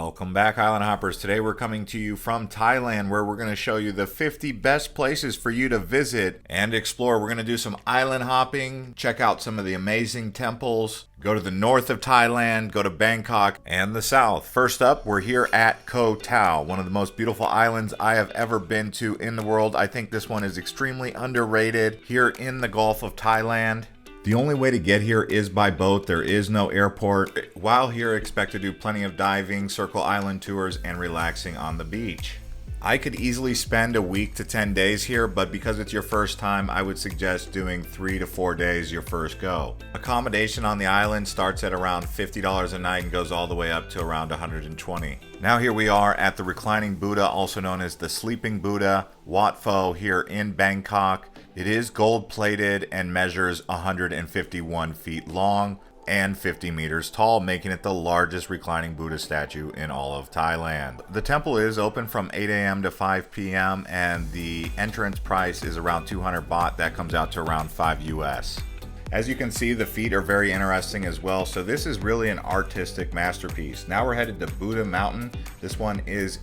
Welcome back, Island Hoppers. Today we're coming to you from Thailand, where we're going to show you the 50 best places for you to visit and explore. We're going to do some island hopping, check out some of the amazing temples, go to the north of Thailand, go to Bangkok, and the south. First up, we're here at Koh Tao, one of the most beautiful islands I have ever been to in the world. I think this one is extremely underrated here in the Gulf of Thailand. The only way to get here is by boat. There is no airport. While here, expect to do plenty of diving, circle island tours, and relaxing on the beach. I could easily spend a week to 10 days here, but because it's your first time, I would suggest doing 3 to 4 days your first go. Accommodation on the island starts at around $50 a night and goes all the way up to around $120. Now here we are at the Reclining Buddha, also known as the Sleeping Buddha, Wat Pho, here in Bangkok. It is gold plated and measures 151 feet long and 50 meters tall, making it the largest reclining Buddha statue in all of Thailand. The temple is open from 8 a.m. to 5 p.m. and the entrance price is around 200 baht. That comes out to around 5 US. As you can see, the feet are very interesting as well, so this is really an artistic masterpiece. Now we're headed to Buddha Mountain. This one is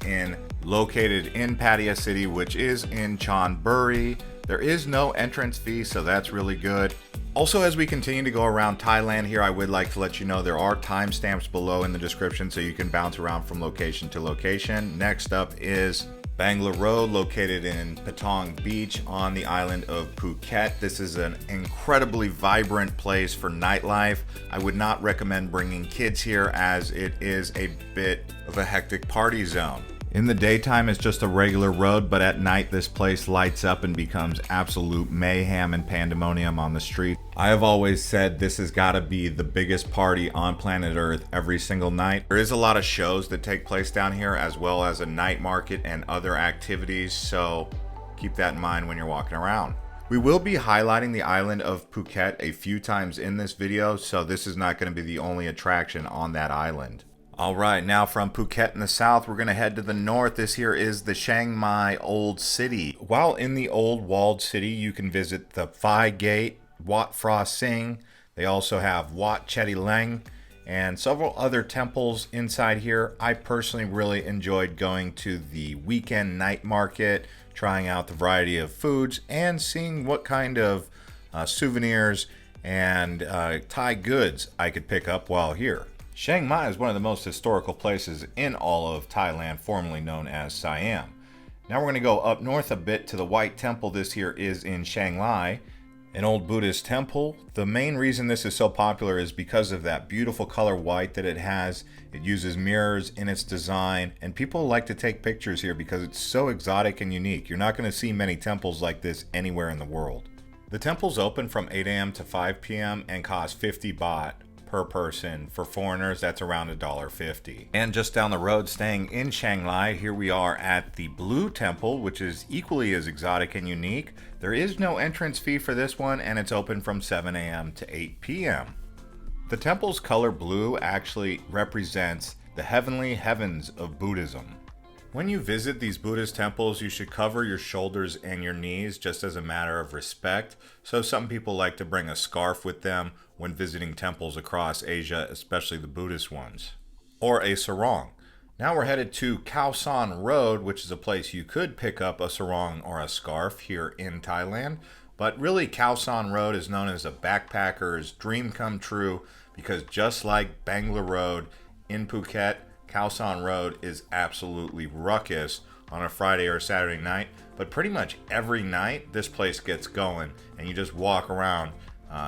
located in Pattaya City, which is in Chonburi. There is no entrance fee, so that's really good. Also, as we continue to go around Thailand here, I would like to let you know there are timestamps below in the description so you can bounce around from location to location. Next up is Bangla Road, located in Pattaya Beach on the island of Phuket. This is an incredibly vibrant place for nightlife. I would not recommend bringing kids here as it is a bit of a hectic party zone. In the daytime, it's just a regular road, but at night, this place lights up and becomes absolute mayhem and pandemonium on the street. I have always said this has got to be the biggest party on planet Earth every single night. There is a lot of shows that take place down here, as well as a night market and other activities, so keep that in mind when you're walking around. We will be highlighting the island of Phuket a few times in this video, so this is not going to be the only attraction on that island. Alright, now from Phuket in the south, we're going to head to the north. This here is the Chiang Mai Old City. While in the old walled city, you can visit the Phi Gate, Wat Phra Singh. They also have Wat Chetty Leng and several other temples inside here. I personally really enjoyed going to the weekend night market, trying out the variety of foods, and seeing what kind of souvenirs and Thai goods I could pick up while here. Chiang Mai is one of the most historical places in all of Thailand, formerly known as Siam. Now we're going to go up north a bit to the White Temple. This here is in Chiang Mai, an old Buddhist temple. The main reason this is so popular is because of that beautiful color white that it has. It uses mirrors in its design, and people like to take pictures here because it's so exotic and unique. You're not going to see many temples like this anywhere in the world. The temple's open from 8 a.m. to 5 p.m. and costs 50 baht per person. For foreigners, that's around $1.50. And just down the road, staying in Chiang Mai, here we are at the Blue Temple, which is equally as exotic and unique. There is no entrance fee for this one, and it's open from 7 a.m. to 8 p.m. The temple's color blue actually represents the heavenly heavens of Buddhism. When you visit these Buddhist temples, you should cover your shoulders and your knees just as a matter of respect. So some people like to bring a scarf with them when visiting temples across Asia, especially the Buddhist ones, or a sarong. Now we're headed to Khao Sok Road, which is a place you could pick up a sarong or a scarf here in Thailand. But really, Khao Sok Road is known as a backpacker's dream come true because just like Bangla Road in Phuket, Khao Sok Road is absolutely ruckus on a Friday or Saturday night, but pretty much every night this place gets going and you just walk around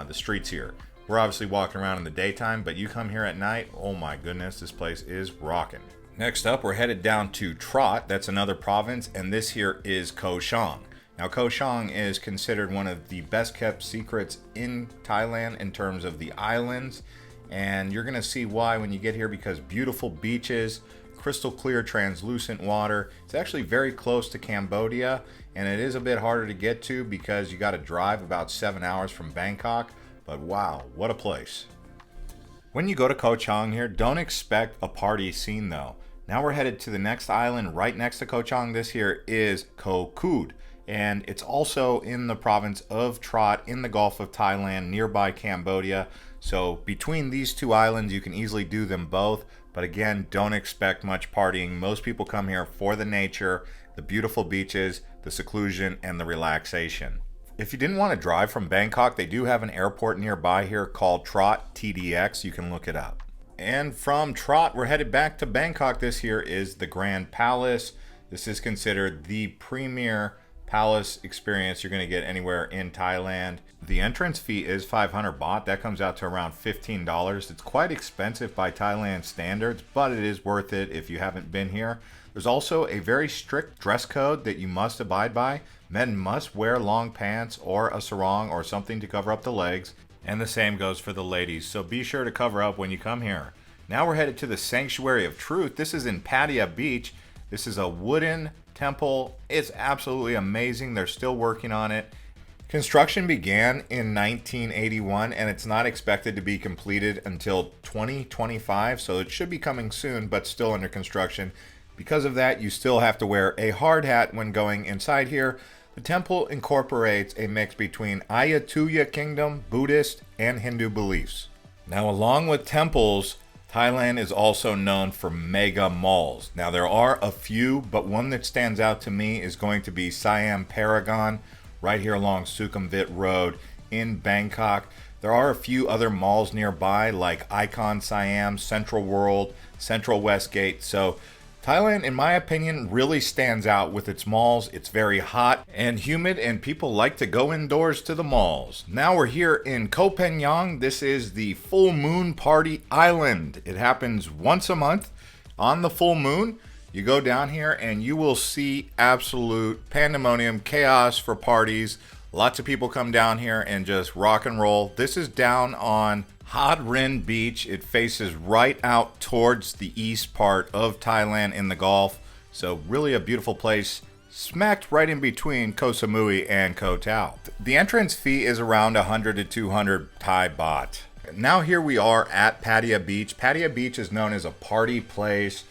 the streets here. We're obviously walking around in the daytime, but you come here at night, oh my goodness, this place is rocking. Next up, we're headed down to Trot. That's another province, and this here is Koh Chang. Now, Koh Chang is considered one of the best kept secrets in Thailand in terms of the islands. And you're going to see why when you get here, because beautiful beaches, crystal clear translucent water. It's actually very close to Cambodia, and it is a bit harder to get to because you got to drive about 7 hours from Bangkok. But wow, what a place. When you go to Koh Chang here, don't expect a party scene though. Now we're headed to the next island right next to Koh Chang. This here is Koh Kood, and it's also in the province of Trot in the Gulf of Thailand, nearby Cambodia. So between these two islands, you can easily do them both. But again, don't expect much partying. Most people come here for the nature, the beautiful beaches, the seclusion, and the relaxation. If you didn't want to drive from Bangkok, they do have an airport nearby here called Trot, TDX. You can look it up. And from Trot, we're headed back to Bangkok. This here is the Grand Palace. This is considered the premier palace experience you're going to get anywhere in Thailand. The entrance fee is 500 baht. That comes out to around $15. It's quite expensive by Thailand standards, but it is worth it if you haven't been here. There's also a very strict dress code that you must abide by. Men must wear long pants or a sarong or something to cover up the legs, and the same goes for the ladies, so be sure to cover up when you come here. Now we're headed to the Sanctuary of Truth. This is in Pattaya Beach. This is a wooden temple. It's absolutely amazing. They're still working on it. Construction began in 1981 and it's not expected to be completed until 2025, so it should be coming soon, but still under construction. Because of that, you still have to wear a hard hat when going inside here. The temple incorporates a mix between Ayutthaya Kingdom, Buddhist, and Hindu beliefs. Now, along with temples, Thailand is also known for mega malls. Now, there are a few, but one that stands out to me is going to be Siam Paragon, right here along Sukhumvit Road in Bangkok. There are a few other malls nearby, like Icon Siam, Central World, Central Westgate. So Thailand, in my opinion, really stands out with its malls. It's very hot and humid, and people like to go indoors to the malls. Now we're here in Koh Panyee. This is the full moon party island. It happens once a month on the full moon. You go down here and you will see absolute pandemonium, chaos for parties. Lots of people come down here and just rock and roll. This is down on Wat Arun Beach. It faces right out towards the east part of Thailand in the Gulf. So really a beautiful place, smacked right in between Koh Samui and Koh Tao. The entrance fee is around 100 to 200 Thai baht. Now here we are at Pattaya Beach. Pattaya Beach is known as a party place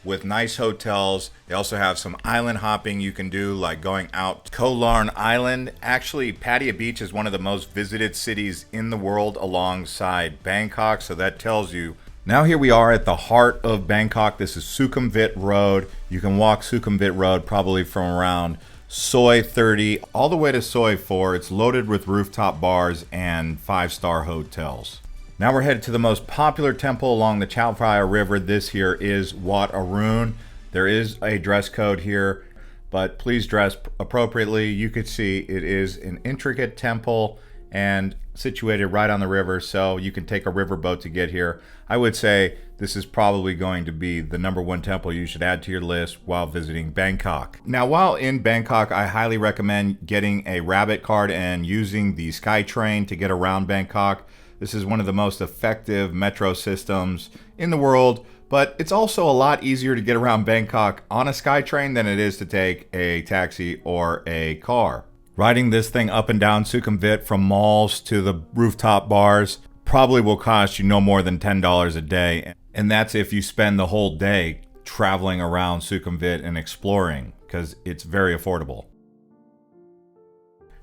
with nice hotels. They also have some island hopping you can do, like going out to Koh Larn Island. Actually, Pattaya Beach is one of the most visited cities in the world alongside Bangkok, so that tells you. Now here we are at the heart of Bangkok. This is Sukhumvit Road. You can walk Sukhumvit Road probably from around Soi 30 all the way to Soi 4. It's loaded with rooftop bars and 5-star hotels. Now we're headed to the most popular temple along the Chao Phraya River. This here is Wat Arun. There is a dress code here, but please dress appropriately. You could see it is an intricate temple and situated right on the river, so you can take a riverboat to get here. I would say this is probably going to be the #1 temple you should add to your list while visiting Bangkok. Now, while in Bangkok, I highly recommend getting a rabbit card and using the Sky Train to get around Bangkok. This is one of the most effective metro systems in the world, but it's also a lot easier to get around Bangkok on a SkyTrain than it is to take a taxi or a car. Riding this thing up and down Sukhumvit from malls to the rooftop bars probably will cost you no more than $10 a day, and that's if you spend the whole day traveling around Sukhumvit and exploring, because it's very affordable.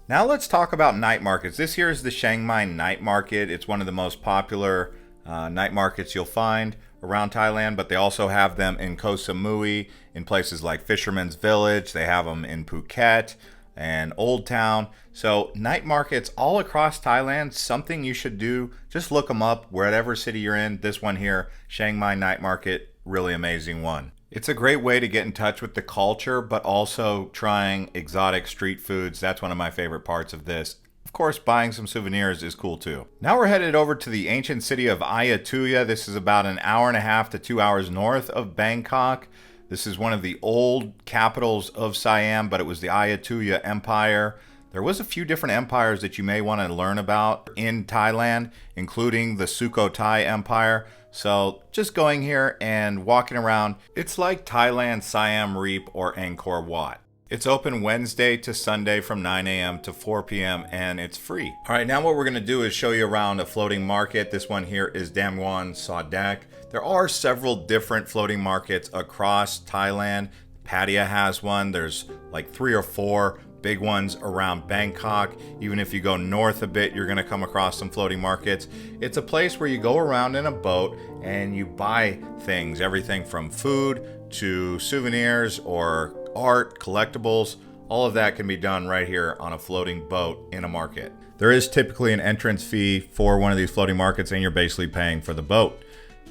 Now let's talk about night markets. This here is the Chiang Mai night market. It's one of the most popular night markets you'll find around Thailand, but they also have them in Koh Samui, in places like Fisherman's Village. They have them in Phuket and Old Town. So night markets all across Thailand, something you should do. Just look them up wherever city you're in. This one here, Chiang Mai night market, really amazing one. It's a great way to get in touch with the culture, but also trying exotic street foods. That's one of my favorite parts of this. Of course, buying some souvenirs is cool too. Now we're headed over to the ancient city of Ayutthaya. This is about an hour and a half to 2 hours north of Bangkok. This is one of the old capitals of Siam, but it was the Ayutthaya Empire. There was a few different empires that you may want to learn about in Thailand, including the Sukhothai Empire. So just going here and walking around, it's like Thailand's Siam Reap or Angkor Wat. It's open Wednesday to Sunday from 9 a.m. to 4 p.m. and it's free. All right, now what we're gonna do is show you around a floating market. This one here is Damwon Sadak. There are several different floating markets across Thailand. Pattaya has one. There's like 3 or 4. big ones around Bangkok. Even if you go north a bit, you're gonna come across some floating markets. It's a place where you go around in a boat and you buy things, everything from food to souvenirs or art, collectibles. All of that can be done right here on a floating boat in a market. There is typically an entrance fee for one of these floating markets, and you're basically paying for the boat.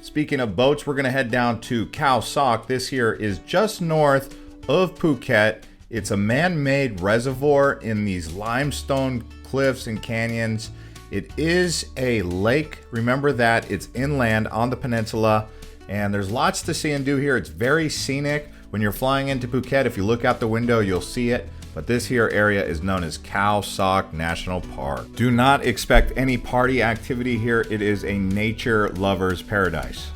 Speaking of boats, we're gonna head down to Khao Sok. This here is just north of Phuket. It's a man-made reservoir in these limestone cliffs and canyons. It is a lake. Remember that it's inland on the peninsula, and there's lots to see and do here. It's very scenic. When you're flying into Phuket, if you look out the window, you'll see it. But this here area is known as Khao Sok National Park. Do not expect any party activity here. It is a nature lover's paradise.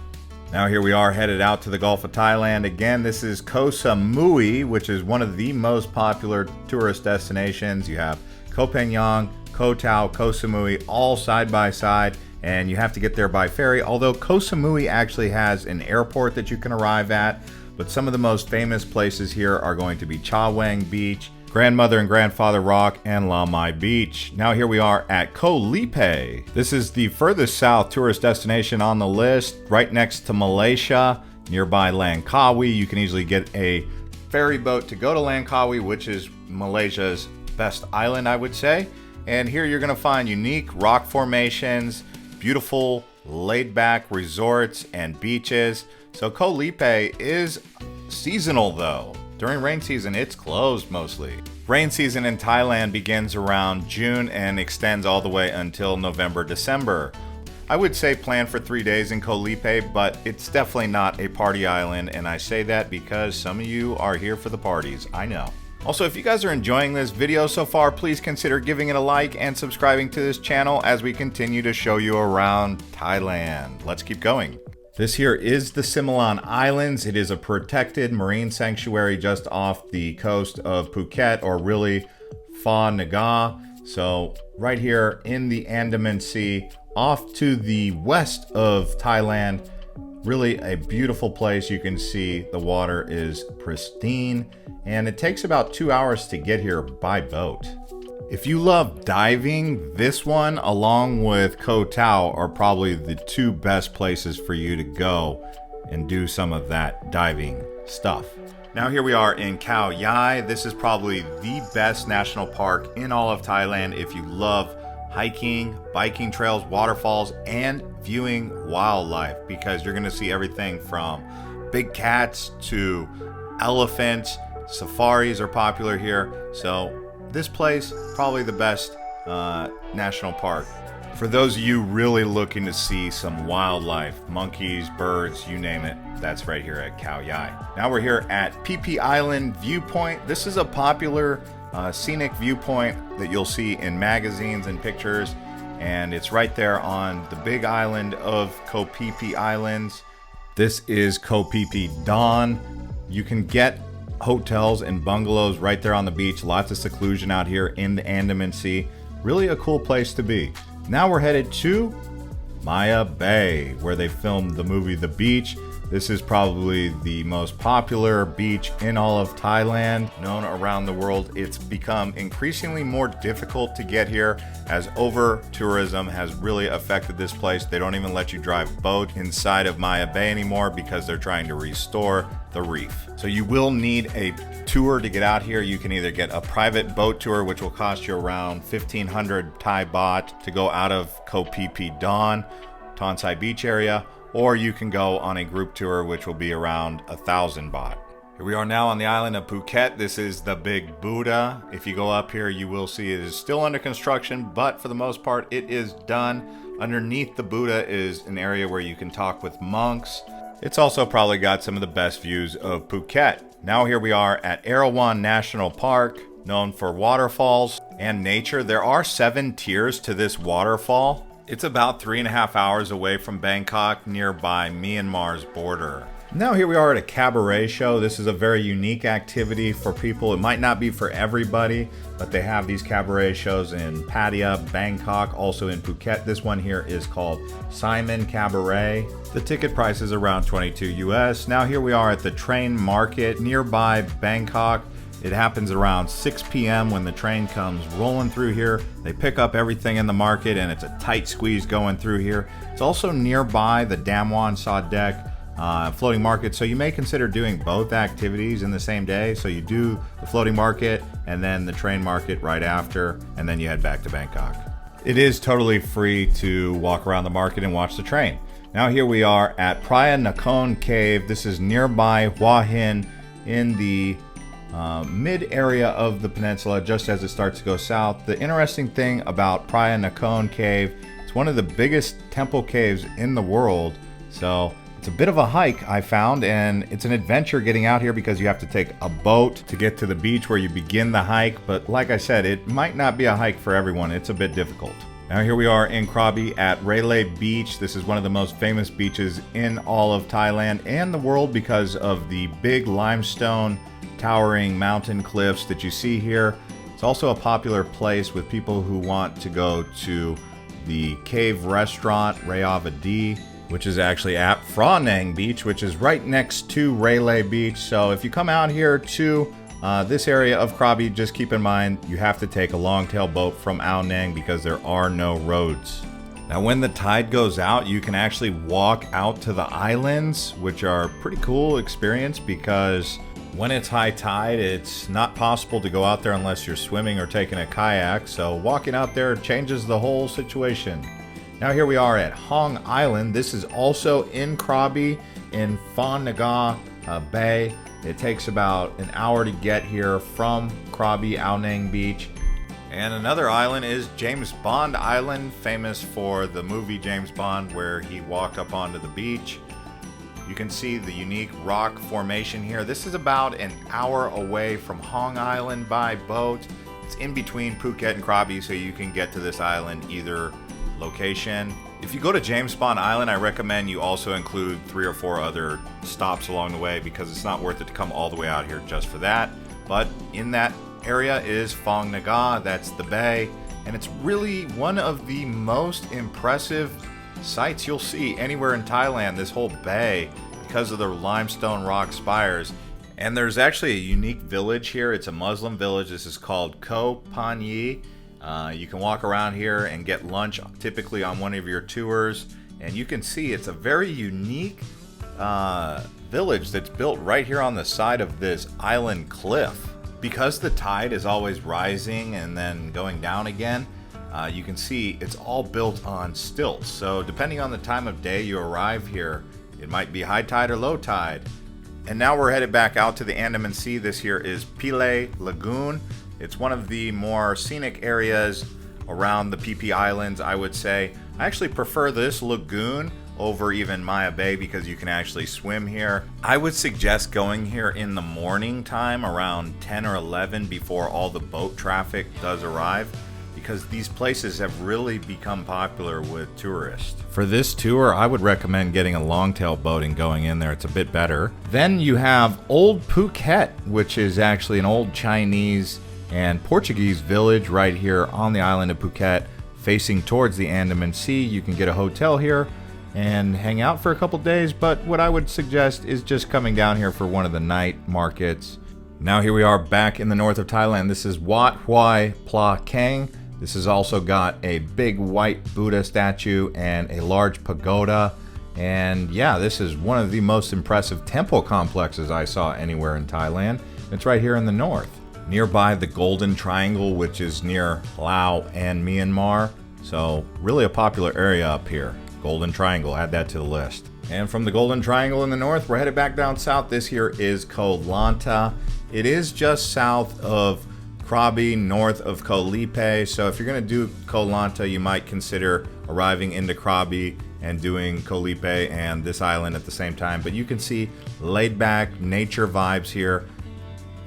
Now here we are headed out to the Gulf of Thailand. Again, this is Koh Samui, which is one of the most popular tourist destinations. You have Koh Panyee, Koh Tao, Koh Samui, all side by side, and you have to get there by ferry. Although Koh Samui actually has an airport that you can arrive at, but some of the most famous places here are going to be Cha Wang Beach, Grandmother and Grandfather Rock, and La Mai Beach. Now here we are at Koh Lipe. This is the furthest south tourist destination on the list, right next to Malaysia, nearby Langkawi. You can easily get a ferry boat to go to Langkawi, which is Malaysia's best island, I would say. And here you're gonna find unique rock formations, beautiful laid-back resorts and beaches. So Koh Lipe is seasonal though. During rain season, it's closed mostly. Rain season in Thailand begins around June and extends all the way until November, December. I would say plan for 3 days in Koh Lipe, but it's definitely not a party island, and I say that because some of you are here for the parties, I know. Also, if you guys are enjoying this video so far, please consider giving it a like and subscribing to this channel as we continue to show you around Thailand. Let's keep going. This here is the Similan Islands. It is a protected marine sanctuary just off the coast of Phuket, or really Phang Nga. So right here in the Andaman Sea, off to the west of Thailand. Really a beautiful place. You can see the water is pristine, and it takes about 2 hours to get here by boat. If you love diving, this one along with Koh Tao are probably the two best places for you to go and do some of that diving stuff. Now here we are in Khao Yai. This is probably the best national park in all of Thailand if you love hiking, biking trails, waterfalls, and viewing wildlife, because you're gonna see everything from big cats to elephants. Safaris are popular here. So this place, probably the best national park. For those of you really looking to see some wildlife, monkeys, birds, you name it, that's right here at Khao Yai. Now we're here at Phi Phi Island Viewpoint. This is a popular scenic viewpoint that you'll see in magazines and pictures, and it's right there on the big island of Koh Phi Phi Islands. This is Koh Phi Phi Dawn. You can get hotels and bungalows right there on the beach. Lots of seclusion out here in the Andaman Sea. Really a cool place to be. Now we're headed to Maya Bay, where they filmed the movie The Beach. This is probably the most popular beach in all of Thailand, known around the world. It's become increasingly more difficult to get here as over-tourism has really affected this place. They don't even let you drive boat inside of Maya Bay anymore because they're trying to restore the reef. So you will need a tour to get out here. You can either get a private boat tour, which will cost you around 1,500 Thai baht to go out of Koh Phi Phi Dawn, Tonsai Beach area, or you can go on a group tour, which will be around 1,000 baht. Here we are now on the island of Phuket. This is the Big Buddha. If you go up here, you will see it is still under construction, but for the most part, it is done. Underneath the Buddha is an area where you can talk with monks. It's also probably got some of the best views of Phuket. Now here we are at Erawan National Park, known for waterfalls and nature. There are 7 tiers to this waterfall. It's about 3.5 hours away from Bangkok, nearby Myanmar's border. Now here we are at a cabaret show. This is a very unique activity for people. It might not be for everybody, but they have these cabaret shows in Pattaya, Bangkok, also in Phuket. This one here is called Simon Cabaret. The ticket price is around 22 US. Now here we are at the train market nearby Bangkok. It happens around 6 p.m. when the train comes rolling through here. They pick up everything in the market, and it's a tight squeeze going through here. It's also nearby the Damwon Saw Deck floating market, so you may consider doing both activities in the same day. So you do the floating market and then the train market right after, and then you head back to Bangkok. It is totally free to walk around the market and watch the train. Now here we are at Phra Nakhon Cave. This is nearby Hua Hin in the mid area of the peninsula, just as it starts to go south. The interesting thing about Phra Nakhon Cave, it's one of the biggest temple caves in the world. So it's a bit of a hike, I found, and it's an adventure getting out here because you have to take a boat to get to the beach where you begin the hike. But like I said, it might not be a hike for everyone. It's a bit difficult. Now here we are in Krabi at Railay Beach. This is one of the most famous beaches in all of Thailand and the world because of the big limestone towering mountain cliffs that you see here. It's also a popular place with people who want to go to the cave restaurant Rayavadi, which is actually at Phra Nang Beach, which is right next to Railay Beach. So if you come out here to this area of Krabi, just keep in mind you have to take a long-tail boat from Ao Nang because there are no roads. Now when the tide goes out, you can actually walk out to the islands, which are a pretty cool experience because when it's high tide, it's not possible to go out there unless you're swimming or taking a kayak. So walking out there changes the whole situation. Now here we are at Hong Island. This is also in Krabi in Phang Nga Bay. It takes about an hour to get here from Krabi Ao Nang Beach. And another island is James Bond Island, famous for the movie James Bond where he walked up onto the beach. You can see the unique rock formation here. This is about an hour away from Hong Island by boat. It's in between Phuket and Krabi, so you can get to this island either location. If you go to James Bond Island, I recommend you also include 3 or 4 other stops along the way because it's not worth it to come all the way out here just for that. But in that area is Phang Nga, that's the bay, and it's really one of the most impressive sights you'll see anywhere in Thailand, this whole bay, because of the limestone rock spires. And there's actually a unique village here. It's a Muslim village. This is called Koh Panyee. You can walk around here and get lunch typically on one of your tours, and you can see it's a very unique village that's built right here on the side of this island cliff. Because the tide is always rising and then going down again, you can see it's all built on stilts. So depending on the time of day you arrive here, it might be high tide or low tide. And now we're headed back out to the Andaman Sea. This here is Pileh Lagoon. It's one of the more scenic areas around the Phi Phi Islands, I would say. I actually prefer this lagoon over even Maya Bay because you can actually swim here. I would suggest going here in the morning time around 10 or 11 before all the boat traffic does arrive, because these places have really become popular with tourists. For this tour, I would recommend getting a longtail boat and going in there. It's a bit better. Then you have Old Phuket, which is actually an old Chinese and Portuguese village right here on the island of Phuket, facing towards the Andaman Sea. You can get a hotel here and hang out for a couple days, but what I would suggest is just coming down here for one of the night markets. Now here we are back in the north of Thailand. This is Wat Huay Pla Kang. This has also got a big white Buddha statue and a large pagoda. And yeah, this is one of the most impressive temple complexes I saw anywhere in Thailand. It's right here in the north, nearby the Golden Triangle, which is near Laos and Myanmar. So really a popular area up here. Golden Triangle, add that to the list. And from the Golden Triangle in the north, we're headed back down south. This here is Koh Lanta. It is just south of Krabi, north of Koh Lipe. So if you're going to do Koh Lanta, you might consider arriving into Krabi and doing Koh Lipe and this island at the same time. But you can see laid back nature vibes here.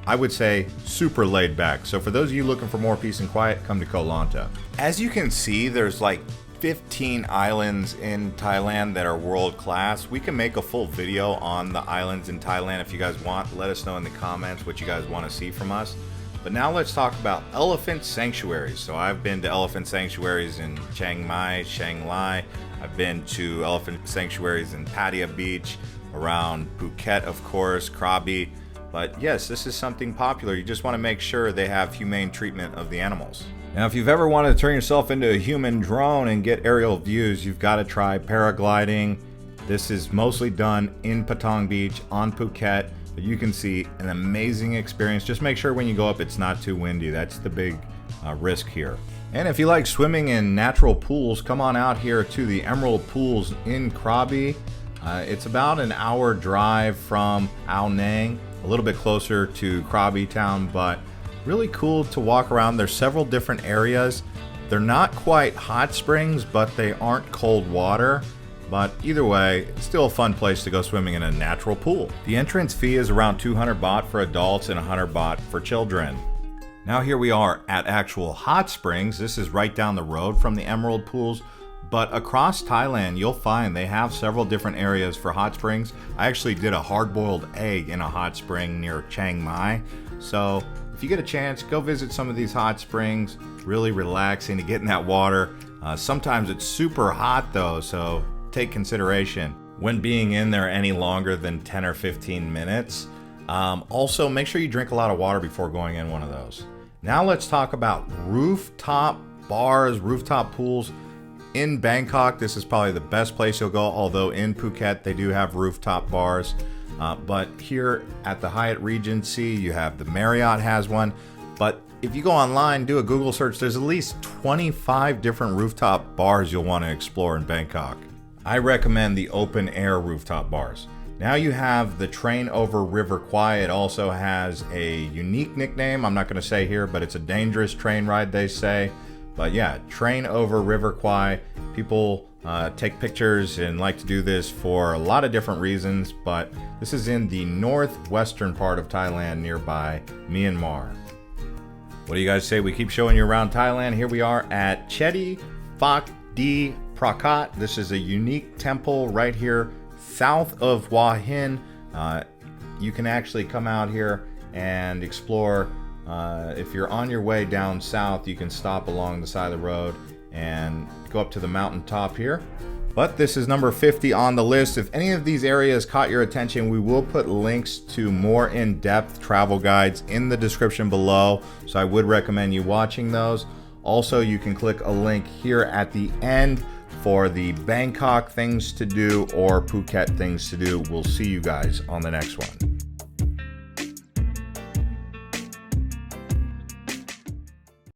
I would say super laid back. So for those of you looking for more peace and quiet, come to Koh Lanta. As you can see, there's like 15 islands in Thailand that are world class. We can make a full video on the islands in Thailand if you guys want. Let us know in the comments what you guys want to see from us. But now let's talk about elephant sanctuaries. So I've been to elephant sanctuaries in Chiang Mai, Chiang Mai. I've been to elephant sanctuaries in Pattaya Beach, around Phuket, of course, Krabi. But yes, this is something popular. You just want to make sure they have humane treatment of the animals. Now, if you've ever wanted to turn yourself into a human drone and get aerial views, you've got to try paragliding. This is mostly done in Patong Beach on Phuket. But you can see an amazing experience. Just make sure when you go up it's not too windy. That's the big risk here. And if you like swimming in natural pools, come on out here to the Emerald Pools in Krabi. It's about an hour drive from Ao Nang, a little bit closer to Krabi town, but really cool to walk around. There's several different areas. They're not quite hot springs, but they aren't cold water. But either way, it's still a fun place to go swimming in a natural pool. The entrance fee is around 200 baht for adults and 100 baht for children. Now here we are at actual hot springs. This is right down the road from the Emerald Pools. But across Thailand, you'll find they have several different areas for hot springs. I actually did a hard-boiled egg in a hot spring near Chiang Mai. So if you get a chance, go visit some of these hot springs. Really relaxing to get in that water. Sometimes it's super hot though, so take consideration when being in there any longer than 10 or 15 minutes. Also, make sure you drink a lot of water before going in one of those. Now let's talk about rooftop bars, rooftop pools. In Bangkok, this is probably the best place you'll go, although in Phuket they do have rooftop bars. But here at the Hyatt Regency, you have the Marriott has one. But if you go online, do a Google search, there's at least 25 different rooftop bars you'll want to explore in Bangkok. I recommend the open air rooftop bars. Now you have the train over River Kwai. It also has a unique nickname I'm not going to say here, but it's a dangerous train ride, they say. But yeah, train over River Kwai. People take pictures and like to do this for a lot of different reasons, but this is in the northwestern part of Thailand nearby Myanmar. What do you guys say we keep showing you around Thailand? Here we are at Chedi Phak Di Prakat. This is a unique temple right here south of Hua Hin. You can actually come out here and explore. If you're on your way down south, you can stop along the side of the road and go up to the mountain top here. But this is number 50 on the list. If any of these areas caught your attention, we will put links to more in-depth travel guides in the description below, so I would recommend you watching those. Also, you can click a link here at the end for the Bangkok things to do or Phuket things to do. We'll see you guys on the next one.